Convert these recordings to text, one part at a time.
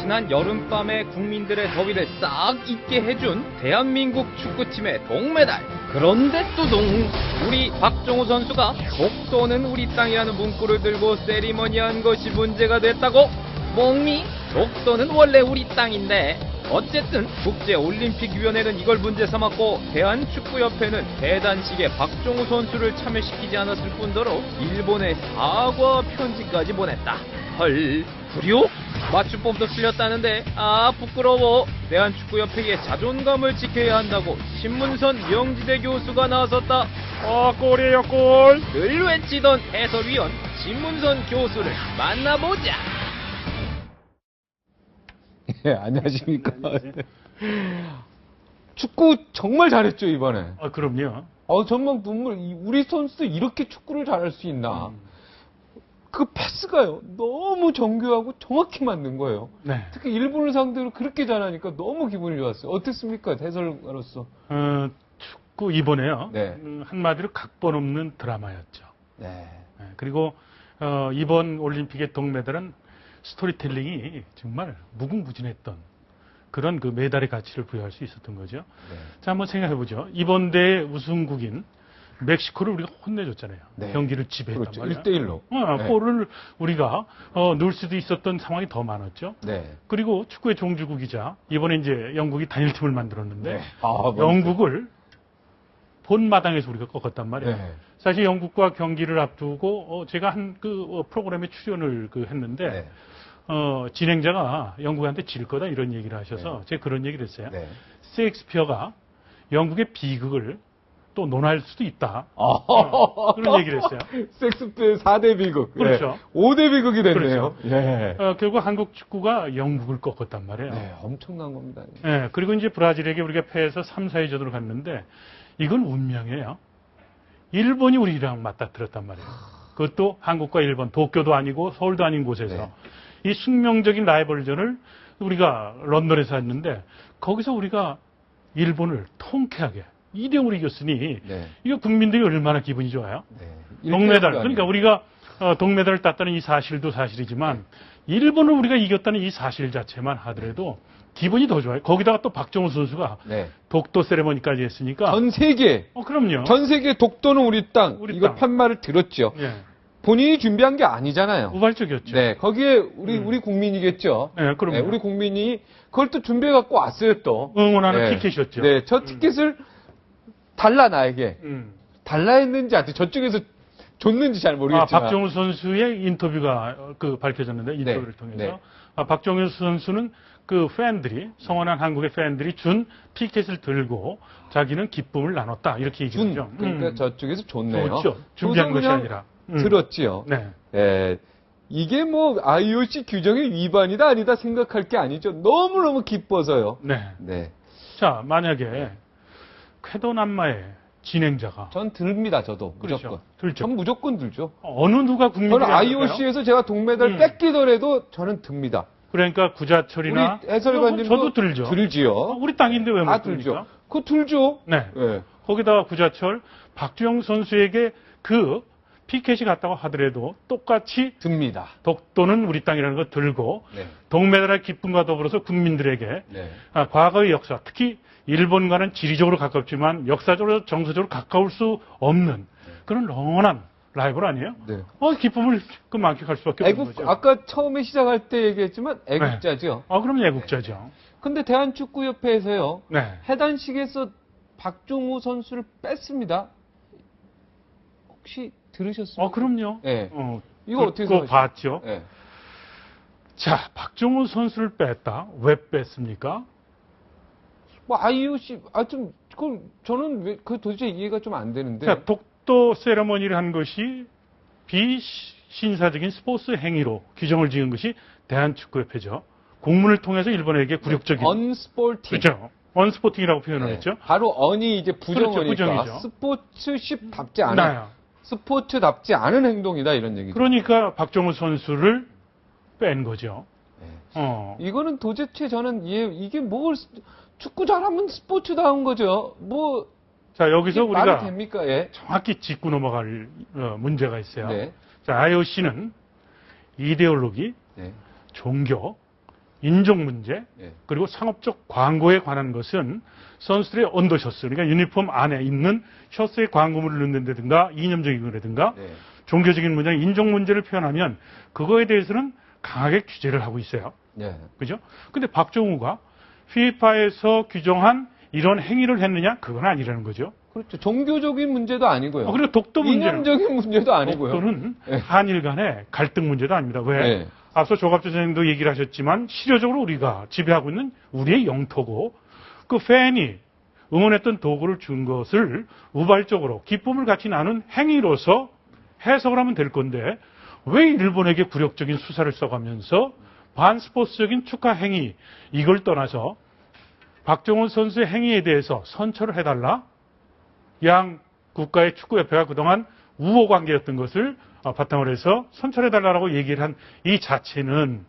지난 여름밤에 국민들의 더위를 싹 잊게 해준 대한민국 축구팀의 동메달. 그런데 뚜둥, 우리 박종우 선수가 독도는 우리 땅이라는 문구를 들고 세리머니한 것이 문제가 됐다고? 멍미? 독도는 원래 우리 땅인데. 어쨌든 국제올림픽위원회는 이걸 문제 삼았고 대한축구협회는 대단식에 박종우 선수를 참여시키지 않았을 뿐더러 일본에 사과 편지까지 보냈다. 헐, 구려? 맞춤법도 틀렸다는데 아 부끄러워. 대한축구협회의 자존감을 지켜야 한다고 신문선 명지대 교수가 나섰다. 골이에요 골. 늘 외치던 해설위원 신문선 교수를 만나보자. 예, 안녕하십니까. 축구 정말 잘했죠, 이번에. 아, 그럼요. 정말 우리 선수도 이렇게 축구를 잘할 수 있나. 그 패스가요, 너무 정교하고 정확히 맞는 거예요. 네. 특히 일본을 상대로 그렇게 잘하니까 너무 기분이 좋았어요. 어땠습니까, 해설가로서? 축구 이번에요. 네. 한마디로 각본 없는 드라마였죠. 네. 네, 그리고 이번 올림픽의 동메달은 스토리텔링이 정말 무궁무진했던 그런 그 메달의 가치를 부여할 수 있었던 거죠. 네. 자, 한번 생각해보죠. 이번 대회 우승국인 멕시코를 우리가 혼내줬잖아요. 네. 경기를 지배했단 그렇죠. 말이에요. 1대1로. 네. 골을 우리가 넣을 수도 있었던 상황이 더 많았죠. 네. 그리고 축구의 종주국이자 이번에 이제 영국이 단일팀을 만들었는데 네. 영국을 본마당에서 우리가 꺾었단 말이에요. 네. 사실 영국과 경기를 앞두고 제가 한 그 프로그램에 출연을 했는데 네. 진행자가 영국한테 질 거다 이런 얘기를 하셔서 네. 제가 그런 얘기를 했어요. 네. 셰익스피어가 영국의 비극을 또 논할 수도 있다. 그런 얘기를 했어요. 섹스피어 4대 비극. 그렇죠. 5대 비극이 됐네요. 그렇죠. 예. 결국 한국 축구가 영국을 꺾었단 말이에요. 네, 엄청난 겁니다. 예, 그리고 이제 브라질에게 우리가 패해서 3, 4위전으로 갔는데 이건 운명이에요. 일본이 우리랑 맞닥뜨렸단 말이에요. 그것도 한국과 일본, 도쿄도 아니고 서울도 아닌 곳에서 네. 이 숙명적인 라이벌전을 우리가 런던에서 했는데 거기서 우리가 일본을 통쾌하게 2대0으로 이겼으니 네. 이거 국민들이 얼마나 기분이 좋아요. 네. 동메달. 그러니까 우리가 동메달을 땄다는 이 사실도 사실이지만 일본을 우리가 이겼다는 이 사실 자체만 하더라도 기분이 더 좋아요. 거기다가 또 박정우 선수가 네. 독도 세레머니까지 했으니까. 전 세계. 그럼요. 전 세계 독도는 우리 땅. 우리 이거 땅. 판말을 들었죠. 예. 본인이 준비한 게 아니잖아요. 우발적이었죠. 네. 거기에 우리 국민이겠죠. 네, 그럼요. 네, 우리 국민이 그걸 또 준비해 갖고 왔어요, 또. 응원하는 네. 티켓이었죠. 네. 저 티켓을 달라 나에게. 달라 했는지 하여튼 저쪽에서 줬는지 잘 모르겠지만. 박정우 선수의 인터뷰가 밝혀졌는데 인터뷰를 통해서 네. 박정우 선수는 그 팬들이 성원한 한국의 팬들이 준 티켓을 들고 자기는 기쁨을 나눴다 이렇게 얘기하죠. 그러니까 저쪽에서 줬네요. 좋죠. 준비한 것이 그냥 아니라 들었지요. 네. 예. 이게 뭐 IOC 규정의 위반이다 아니다 생각할 게 아니죠. 너무너무 기뻐서요. 네. 네. 자, 만약에 쾌도남마의 진행자가 전 듭니다, 저도. 그렇죠. 무조건. 들죠. 전 무조건 들죠. 어느 누가 국민들이 저는 IOC에서 제가 동메달 뺏기더라도 저는 듭니다. 그러니까 구자철이나 우리 해설관님도 저도 들죠. 들지요. 우리 땅인데 왜 다 못 들죠. 들죠? 그거 들죠. 네. 예. 거기다가 구자철, 박주영 선수에게 그 피켓이 갔다고 하더라도 똑같이 듭니다. 독도는 우리 땅이라는 거 들고 네. 동메달의 기쁨과 더불어서 국민들에게 네. 과거의 역사, 특히 일본과는 지리적으로 가깝지만 역사적으로 정서적으로 가까울 수 없는 그런 영원한 라이벌 아니에요? 네. 기쁨을 그 만끽할 수밖에 없는 거죠. 아까 처음에 시작할 때 얘기했지만 애국자죠. 그럼 애국자죠. 근데 대한축구협회에서요. 네. 해단식에서 박종우 선수를 뺐습니다. 혹시 들으셨습니까? 그럼요. 네. 이거 어떻게 그거 생각하세요? 봤죠. 네. 자, 박종우 선수를 뺐다. 왜 뺐습니까? 뭐 IOC 그걸 저는 왜 도대체 이해가 좀 안 되는데. 자, 독도 세레머니를 한 것이 비신사적인 스포츠 행위로 규정을 지은 것이 대한축구협회죠. 공문을 통해서 일본에게 굴욕적인 언스포팅. 그렇죠. 언스포팅이라고 표현을 네. 했죠. 바로 언이 이제 부정어니까 그렇죠, 부정이죠. 스포츠십답지 않은 나요. 스포츠답지 않은 행동이다 이런 얘기죠. 그러니까 박종우 선수를 뺀 거죠. 네. 이거는 도대체 저는 이게 뭘 축구 잘하면 스포츠다운 거죠. 뭐 자, 여기서 말이 우리가 됩니까? 예. 정확히 짚고 넘어갈 문제가 있어요. 네. 자, IOC는 이데올로기, 네. 종교, 인종 문제, 예. 그리고 상업적 광고에 관한 것은 선수들의 언더셔츠, 그러니까 유니폼 안에 있는 셔츠에 광고물을 넣는다든가 이념적인 거라든가 네. 종교적인 문제, 인종 문제를 표현하면 그거에 대해서는 강하게 규제를 하고 있어요. 네. 그죠? 근데 박정우가 FIFA에서 규정한 이런 행위를 했느냐? 그건 아니라는 거죠. 그렇죠. 종교적인 문제도 아니고요. 그리고 독도 문제는 이념적인 문제도 아니고요. 독도는 네. 한일 간의 갈등 문제도 아닙니다. 왜? 네. 앞서 조갑조 선생님도 얘기를 하셨지만 실효적으로 우리가 지배하고 있는 우리의 영토고 그 팬이 응원했던 도구를 준 것을 우발적으로 기쁨을 같이 나눈 행위로서 해석을 하면 될 건데 왜 일본에게 굴욕적인 수사를 써가면서 반스포츠적인 축하 행위 이걸 떠나서 박정훈 선수의 행위에 대해서 선처를 해달라? 양 국가의 축구협회가 그동안 우호 관계였던 것을 바탕으로 해서 선처해달라고 얘기를 한 이 자체는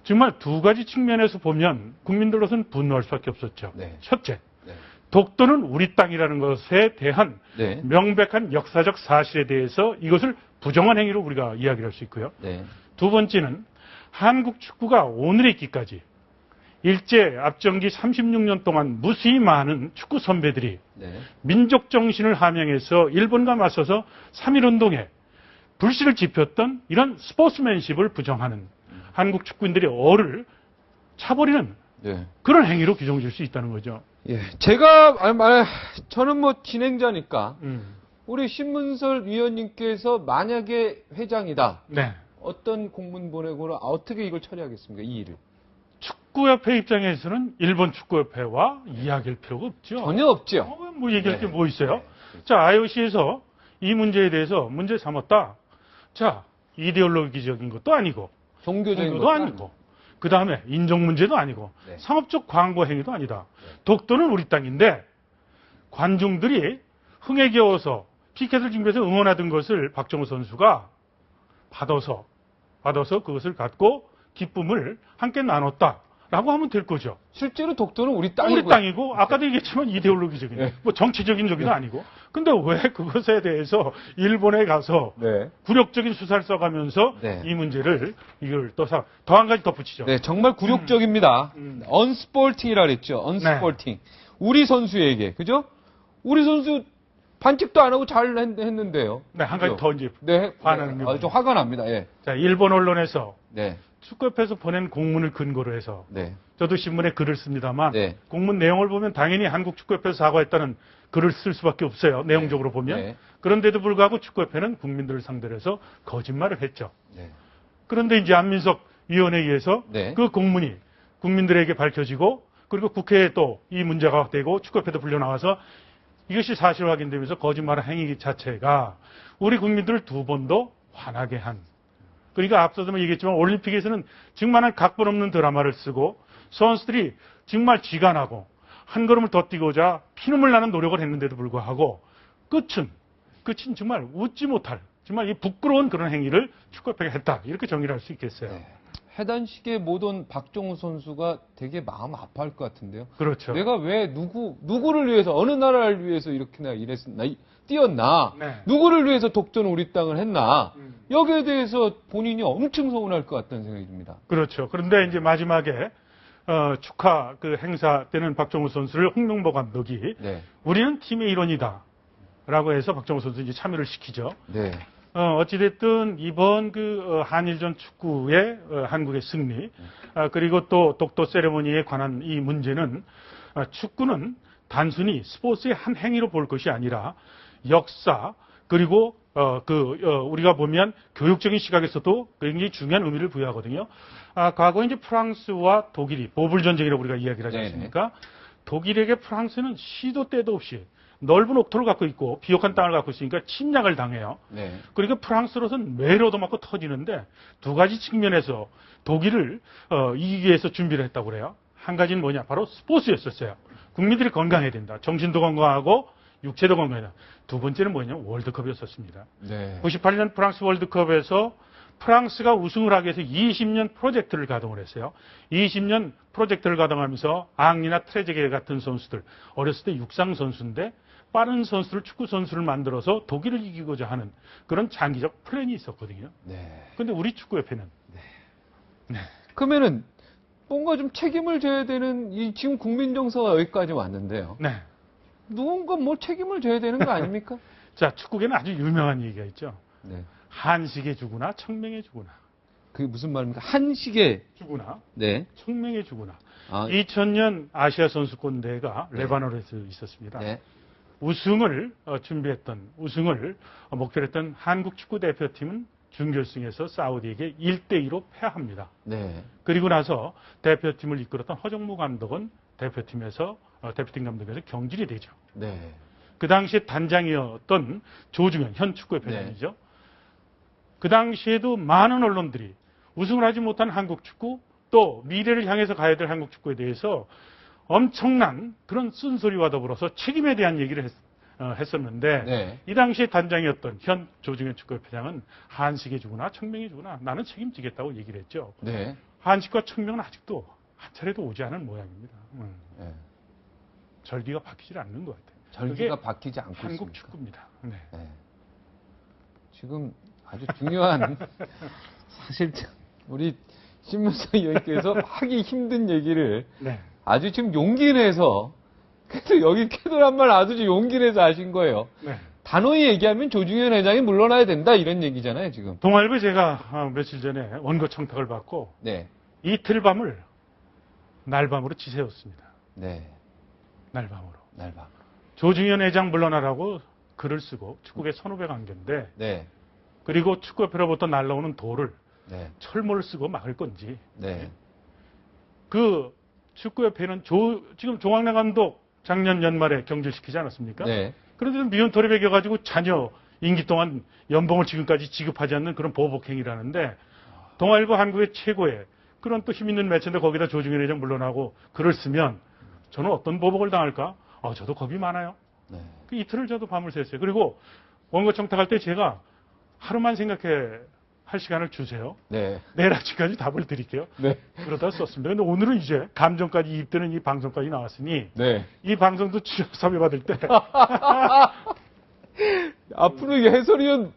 정말 두 가지 측면에서 보면 국민들로서는 분노할 수밖에 없었죠. 네. 첫째, 네. 독도는 우리 땅이라는 것에 대한 네. 명백한 역사적 사실에 대해서 이것을 부정한 행위로 우리가 이야기를 할 수 있고요. 네. 두 번째는 한국 축구가 오늘에 있기까지 일제 앞정기 36년 동안 무수히 많은 축구 선배들이 네. 민족 정신을 함양해서 일본과 맞서서 3.1운동에 불씨를 지폈던 이런 스포츠맨십을 부정하는 한국 축구인들의 얼을 차버리는 네. 그런 행위로 규정질 수 있다는 거죠. 예. 저는 뭐 진행자니까 우리 신문설 위원님께서 만약에 회장이다. 네. 어떤 공문 보내거나 어떻게 이걸 처리하겠습니까? 이 일을. 축구협회 입장에서는 일본 축구협회와 이야기할 필요가 없죠. 전혀 없죠. 뭐 얘기할 게 네. 뭐 있어요? 네. 자, IOC에서 이 문제에 대해서 문제 삼았다. 자, 이데올로기적인 것도 아니고, 종교적인 것도 것도 아니고, 그 다음에 인종 문제도 아니고, 네. 상업적 광고 행위도 아니다. 네. 독도는 우리 땅인데, 관중들이 흥에 겨워서 피켓을 준비해서 응원하던 것을 박정우 선수가 받아서 그것을 갖고 기쁨을 함께 나눴다. 라고 하면 될 거죠. 실제로 독도는 우리 땅이고. 우리 땅이고, 아까도 얘기했지만 이데올로기적인, 네. 뭐 정치적인 적이도 아니고. 근데 왜 그것에 대해서 일본에 가서 네. 굴욕적인 수사를 써가면서 네. 이 문제를 이걸 또 한 가지 덧붙이죠. 네, 정말 굴욕적입니다. 언스포팅이라 그랬죠. 언스포팅. 우리 선수에게, 그죠? 우리 선수 반칙도 안 하고 잘 했는데요. 네, 한 가지 그죠? 더 이제 네, 화나는 게 좀 화가 납니다. 예. 자, 일본 언론에서 네, 축구협회에서 보낸 공문을 근거로 해서 네, 저도 신문에 글을 씁니다만 네. 공문 내용을 보면 당연히 한국 축구협회에서 사과했다는 글을 쓸 수밖에 없어요. 내용적으로 보면. 네. 그런데도 불구하고 축구협회는 국민들을 상대로 해서 거짓말을 했죠. 네. 그런데 이제 안민석 위원에 의해서 네. 그 공문이 국민들에게 밝혀지고 그리고 국회에 또 이 문제가 되고 축구협회도 불려나와서 이것이 사실 확인되면서 거짓말 행위 자체가 우리 국민들을 두 번도 화나게 한. 그러니까 앞서도 얘기했지만 올림픽에서는 정말 각본 없는 드라마를 쓰고 선수들이 정말 지간하고 한 걸음을 더 뛰고자 피눈물 나는 노력을 했는데도 불구하고 끝은 정말 웃지 못할 정말 이 부끄러운 그런 행위를 축구협회가 했다. 이렇게 정의를 할 수 있겠어요. 네. 해단식에 못 온 박정우 선수가 되게 마음 아파할 것 같은데요. 그렇죠. 내가 왜 누구를 위해서 어느 나라를 위해서 이렇게나 일했나 뛰었나? 네. 누구를 위해서 독도는 우리 땅을 했나? 여기에 대해서 본인이 엄청 서운할 것 같다는 생각이 듭니다. 그렇죠. 그런데 이제 마지막에 축하 그 행사 때는 박정우 선수를 홍명보 감독이 네. 우리는 팀의 일원이다. 라고 해서 박정우 선수 이제 참여를 시키죠. 네. 어찌됐든 이번 한일전 축구의 한국의 승리, 그리고 또 독도 세레모니에 관한 이 문제는 축구는 단순히 스포츠의 한 행위로 볼 것이 아니라 역사, 그리고 우리가 보면 교육적인 시각에서도 굉장히 중요한 의미를 부여하거든요. 과거 이제 프랑스와 독일이 보불 전쟁이라고 우리가 이야기를 하지 않습니까? 독일에게 프랑스는 시도 때도 없이 넓은 옥토를 갖고 있고 비옥한 땅을 갖고 있으니까 침략을 당해요. 네. 그러니까 프랑스로서는 매를 얻어맞고 터지는데 두 가지 측면에서 독일을 이기기 위해서 준비를 했다고 그래요. 한 가지는 뭐냐? 바로 스포츠였었어요. 국민들이 건강해야 된다. 정신도 건강하고 육체도 건강해야 된다. 두 번째는 뭐냐? 월드컵이었었습니다. 네. 98년 프랑스 월드컵에서 프랑스가 우승을 하기 위해서 20년 프로젝트를 가동을 했어요. 20년 프로젝트를 가동하면서 앙리나 트레제게 같은 선수들, 어렸을 때 육상 선수인데 빠른 선수를, 축구 선수를 만들어서 독일을 이기고자 하는 그런 장기적 플랜이 있었거든요. 네. 근데 우리 축구협회는 그러면은 뭔가 좀 책임을 져야 되는 이 지금 국민 정서가 여기까지 왔는데요. 네. 누군가 뭐 책임을 져야 되는 거 아닙니까? 자, 축구계는 아주 유명한 얘기가 있죠. 네. 한식에 주구나, 청명에 주구나. 그게 무슨 말입니까? 한식에 주구나, 네. 청명에 주구나. 아, 2000년 아시아 선수권 대회가 네. 레바논에서 있었습니다. 네. 우승을 우승을 목표로 했던 한국 축구 대표팀은 준결승에서 사우디에게 1대2로 패합니다. 네. 그리고 나서 대표팀을 이끌었던 허정무 감독은 대표팀 감독에서 경질이 되죠. 네. 그 당시에 단장이었던 조중현 현 축구의 회장이죠. 그 당시에도 많은 언론들이 우승을 하지 못한 한국 축구, 또 미래를 향해서 가야 될 한국 축구에 대해서 엄청난 그런 쓴소리와 더불어서 책임에 대한 얘기를 했었는데 네. 이 당시에 단장이었던 현 조중현 축구협회장은 한식에 주구나 청명에 주구나 나는 책임지겠다고 얘기를 했죠. 네. 한식과 청명은 아직도 한 차례도 오지 않은 모양입니다. 네. 절기가 바뀌질 않는 것 같아요. 절기가 그게 바뀌지 않고 한국 있습니까? 축구입니다. 네. 네. 지금 아주 중요한 사실 우리 신문사 의원께서 하기 힘든 얘기를 네. 아주 지금 용기 내서 그래도 여기 캐돌한 말 아주 용기 내서 하신 거예요. 네. 단호히 얘기하면 조중현 회장이 물러나야 된다 이런 얘기잖아요 지금. 동아일보에 제가 며칠 전에 원고 청탁을 받고 네. 이틀 밤을 날밤으로 지새웠습니다. 네. 날밤으로. 날밤. 조중현 회장 물러나라고 글을 쓰고 축구계 1,500안개인데 네. 그리고 축구협회로부터 날라오는 돌을 네. 철모를 쓰고 막을 건지 네. 그 축구협회는 지금 조광래 감독 작년 연말에 경질시키지 않았습니까? 네. 그런데도 미운털이 배겨가지고 자녀 임기 동안 연봉을 지금까지 지급하지 않는 그런 보복 행위를 하는데 동아일보 한국의 최고의 그런 또 힘 있는 매체인데 거기다 조중현 회장 물러나고 글을 쓰면 저는 어떤 보복을 당할까? 저도 겁이 많아요. 네. 그 이틀을 저도 밤을 샜어요. 그리고 원고 청탁할 때 제가 하루만 생각해 할 시간을 주세요. 네. 내일 아침까지 답을 드릴게요. 네. 그러다 썼습니다. 근데 오늘은 이제 감정까지 이입되는 이 방송까지 나왔으니 네. 이 방송도 출연 섭외 받을 때 앞으로 이게 해설위원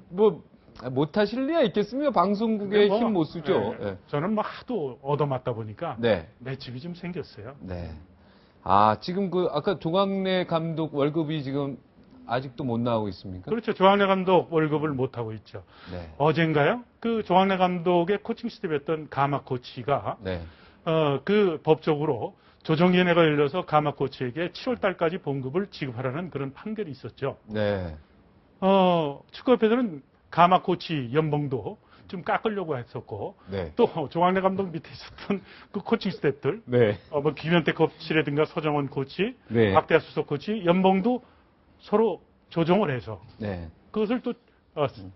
뭐 못하실 리가 있겠습니까? 방송국에 뭐, 힘 못 쓰죠. 네. 저는 뭐 하도 얻어맞다 보니까 네. 매집이 좀 생겼어요. 네. 아, 지금 아까 조광래 감독 월급이 지금 아직도 못 나오고 있습니까? 그렇죠. 조광래 감독 월급을 못 하고 있죠. 네. 어젠가요? 그 조광래 감독의 코칭 스텝이었던 가마 코치가 네. 그 법적으로 조정위원회가 열려서 가마 코치에게 7월 달까지 봉급을 지급하라는 그런 판결이 있었죠. 네. 축구협회에서는 가마 코치 연봉도 좀 깎으려고 했었고 네. 또 조광래 감독 밑에 있었던 그 코칭 스텝들 네. 뭐 김현태 코치라든가 서정원 코치, 네. 박대하 수석 코치 연봉도 서로 조정을 해서 네. 그것을 또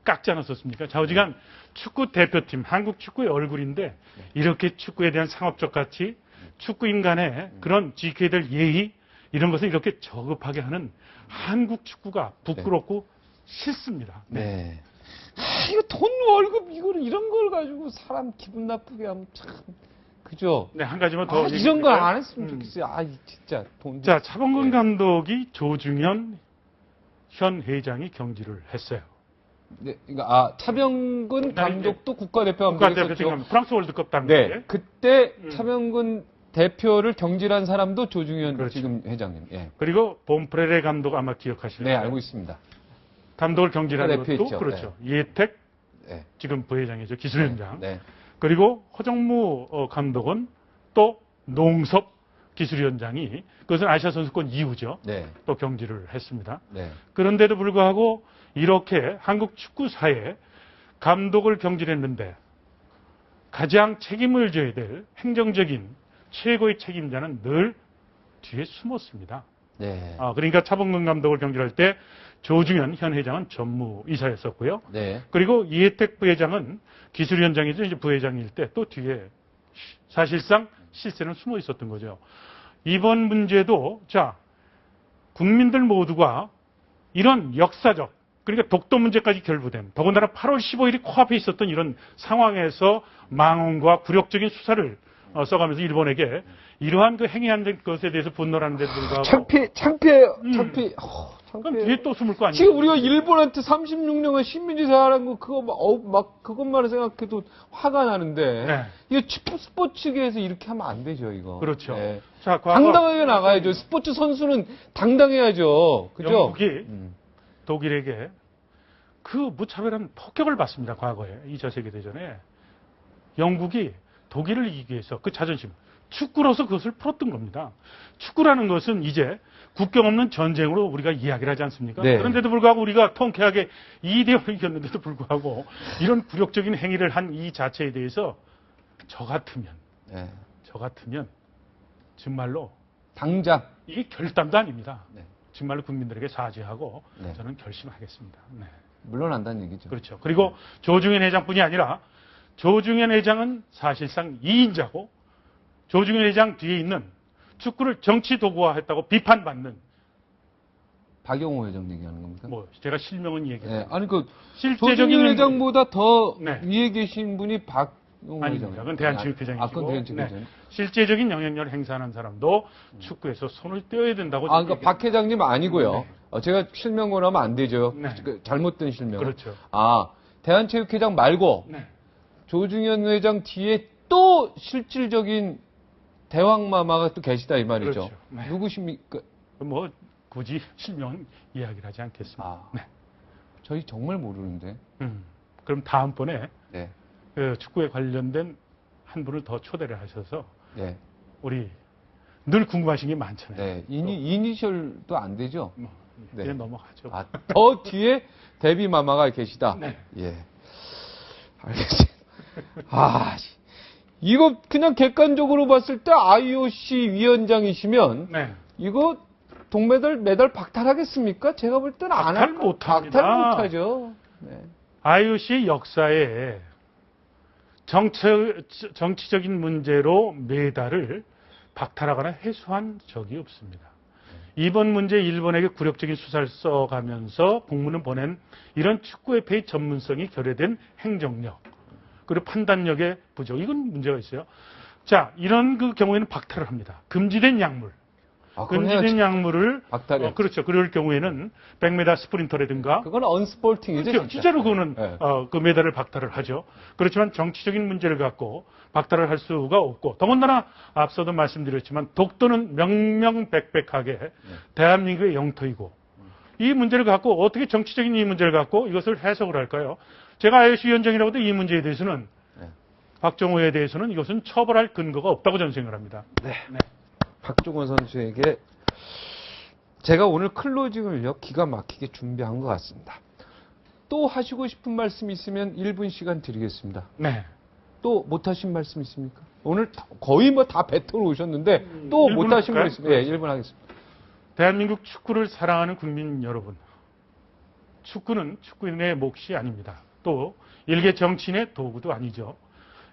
깎지 않았었습니까? 좌우지간 축구 대표팀, 한국 축구의 얼굴인데 이렇게 축구에 대한 상업적 가치, 축구인 간의 그런 지켜야 될 예의 이런 것을 이렇게 저급하게 하는 한국 축구가 부끄럽고 싫습니다. 네. 이거 돈 월급 이런 걸 가지고 사람 기분 나쁘게 하면 참 그죠? 네, 한 가지만 더 이런 거 얘기해볼까요? 안 했으면 좋겠어요. 진짜 돈. 자, 차범근 네. 감독이 조중현 현 회장이 경질을 했어요. 네, 그러니까 차병근 감독도 국가대표 국가대표팀 감독이었죠. 프랑스 월드컵 당시에. 네, 그때 차병근 대표를 경질한 사람도 조중현 그렇죠. 지금 회장님. 예. 그리고 본프레레 감독 아마 기억하실 네, 거예요. 알고 있습니다. 감독을 경질한 것도 대표였죠. 그렇죠. 이혜택 네. 지금 부회장이죠. 기술위원장. 네. 그리고 허정무 감독은 또 농섭 기술위원장이 그것은 아시아 선수권 이후죠. 네. 또 경질을 했습니다. 네. 그런데도 불구하고 이렇게 한국 축구사에 감독을 경질했는데 가장 책임을 져야 될 행정적인 최고의 책임자는 늘 뒤에 숨었습니다. 네. 그러니까 차범근 감독을 경질할 때 조중현 현 회장은 전무이사였었고요. 네. 그리고 이혜택 부회장은 기술위원장이죠. 이제 부회장일 때 또 뒤에 사실상 실세는 숨어 있었던 거죠. 이번 문제도 국민들 모두가 이런 역사적 그러니까 독도 문제까지 결부된 더군다나 8월 15일이 코앞에 있었던 이런 상황에서 망언과 굴욕적인 수사를 써가면서 일본에게 이러한 그 행위한 것에 대해서 분노하는 데도 불구하고 창피해. 그럼 뒤에 또 숨을 거 아니에요? 지금 우리가 일본한테 36년간 식민지 생활한 거 그거 막 그것만 생각해도 화가 나는데 네. 이거 스포츠계에서 이렇게 하면 안 되죠 이거. 그렇죠. 네. 자, 당당하게 나가야죠. 스포츠 선수는 당당해야죠. 그죠? 영국이 독일에게 그 무차별한 폭격을 받습니다. 과거에 2차 세계대전에 영국이 독일을 이기기 위해서 그 자존심, 축구로서 그것을 풀었던 겁니다. 축구라는 것은 이제 국경 없는 전쟁으로 우리가 이야기를 하지 않습니까? 네. 그런데도 불구하고 우리가 통쾌하게 2대0을 이겼는데도 불구하고 이런 굴욕적인 행위를 한 이 자체에 대해서 저 같으면 정말로 당장 이게 결단도 아닙니다. 네. 정말로 국민들에게 사죄하고 네. 저는 결심하겠습니다. 네. 물러난다는 얘기죠. 그렇죠. 그리고 조중현 회장뿐이 아니라 조중현 회장은 사실상 2인자고 조중현 회장 뒤에 있는 축구를 정치 도구화했다고 비판받는 박영호 회장 얘기하는 겁니까? 뭐 제가 실명은 얘기했어요. 네. 아니 그 실제적인 조중현 회장보다 더 네. 위에 계신 분이 박영호 아닙니다. 회장. 그건 대한체육회장이시고 그건 대한체육회장. 실제적인 영향력을 행사하는 사람도 축구에서 손을 떼어야 된다고. 그러니까 박 회장님 아니고요. 네. 제가 실명 권하면 안 되죠. 네. 잘못된 실명. 그렇죠. 대한체육회장 말고 네. 조중현 회장 뒤에 또 실질적인 대왕마마가 또 계시다 이 말이죠. 그렇죠. 네. 누구십니까? 뭐 굳이 실명 이야기를 하지 않겠습니다. 네. 저희 정말 모르는데. 그럼 다음번에 네. 그 축구에 관련된 한 분을 더 초대를 하셔서 네. 우리 늘 궁금하신 게 많잖아요. 네. 이니셜도 안 되죠? 네. 네. 넘어가죠. 더 뒤에 데뷔마마가 계시다? 네. 예. 알겠습니다. 이거 그냥 객관적으로 봤을 때 IOC 위원장이시면 네. 이거 메달 박탈하겠습니까? 제가 볼 때는 안 박탈 못합니다. 박탈 못하죠. 네. IOC 역사에 정치적인 문제로 메달을 박탈하거나 해소한 적이 없습니다. 이번 문제 일본에게 굴욕적인 수사를 써가면서 공문을 보낸 이런 축구협회의 전문성이 결여된 행정력 그리고 판단력의 부족 이건 문제가 있어요. 자 이런 그 경우에는 박탈을 합니다. 금지된 약물 금지된 약물을 박탈해. 그렇죠. 그럴 경우에는 100m 스프린터라든가 그건 언스포팅이죠. 그렇죠. 진짜로 그거는 네. 그 메달을 박탈을 하죠. 그렇지만 정치적인 문제를 갖고 박탈을 할 수가 없고 더군다나 앞서도 말씀드렸지만 독도는 명명백백하게 대한민국의 영토이고 이 문제를 갖고 어떻게 정치적인 이 문제를 갖고 이것을 해석을 할까요? 제가 IOC 위원장이라고도 이 문제에 대해서는 박정호에 대해서는 이것은 처벌할 근거가 없다고 저는 생각합니다. 네. 박종원 선수에게 제가 오늘 클로징을요 기가 막히게 준비한 것 같습니다. 또 하시고 싶은 말씀 있으면 1분 시간 드리겠습니다. 네. 또 못하신 말씀 있습니까? 오늘 거의 뭐 다 뱉어 오셨는데 또 1분 못하신 거 할까요? 있으면 네, 1분 하겠습니다. 대한민국 축구를 사랑하는 국민 여러분, 축구는 축구인의 몫이 아닙니다. 또 일개 정치인의 도구도 아니죠.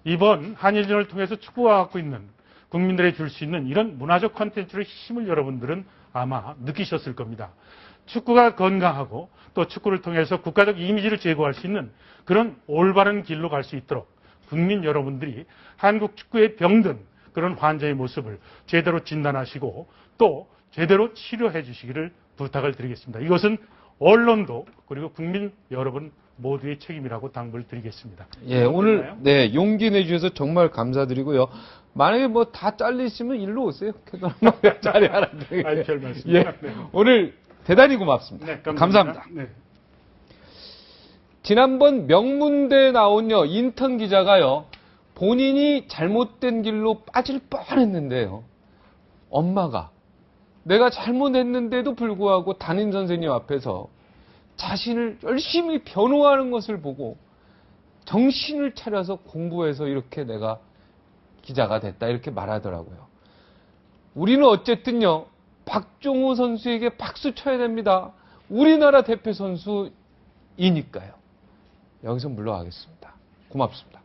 이번 한일전을 통해서 축구가 갖고 있는 국민들에 줄 수 있는 이런 문화적 콘텐츠의 힘을 여러분들은 아마 느끼셨을 겁니다. 축구가 건강하고 또 축구를 통해서 국가적 이미지를 제고할 수 있는 그런 올바른 길로 갈 수 있도록 국민 여러분들이 한국 축구에 병든 그런 환자의 모습을 제대로 진단하시고 또 제대로 치료해 주시기를 부탁을 드리겠습니다. 이것은 언론도 그리고 국민 여러분 모두의 책임이라고 당부를 드리겠습니다. 예, 오늘 네 용기 내주셔서 정말 감사드리고요. 만약에 뭐 다 잘리시면 일로 오세요. 자리 하나 드릴게요. 별 말씀. 예, 오늘 대단히 고맙습니다. 네, 감사합니다. 네. 지난번 명문대에 나온요 인턴 기자가요 본인이 잘못된 길로 빠질 뻔했는데요. 엄마가 내가 잘못했는데도 불구하고 담임 선생님 앞에서 자신을 열심히 변호하는 것을 보고 정신을 차려서 공부해서 이렇게 내가 기자가 됐다 이렇게 말하더라고요. 우리는 어쨌든요 박종호 선수에게 박수 쳐야 됩니다. 우리나라 대표 선수이니까요. 여기서 물러가겠습니다. 고맙습니다.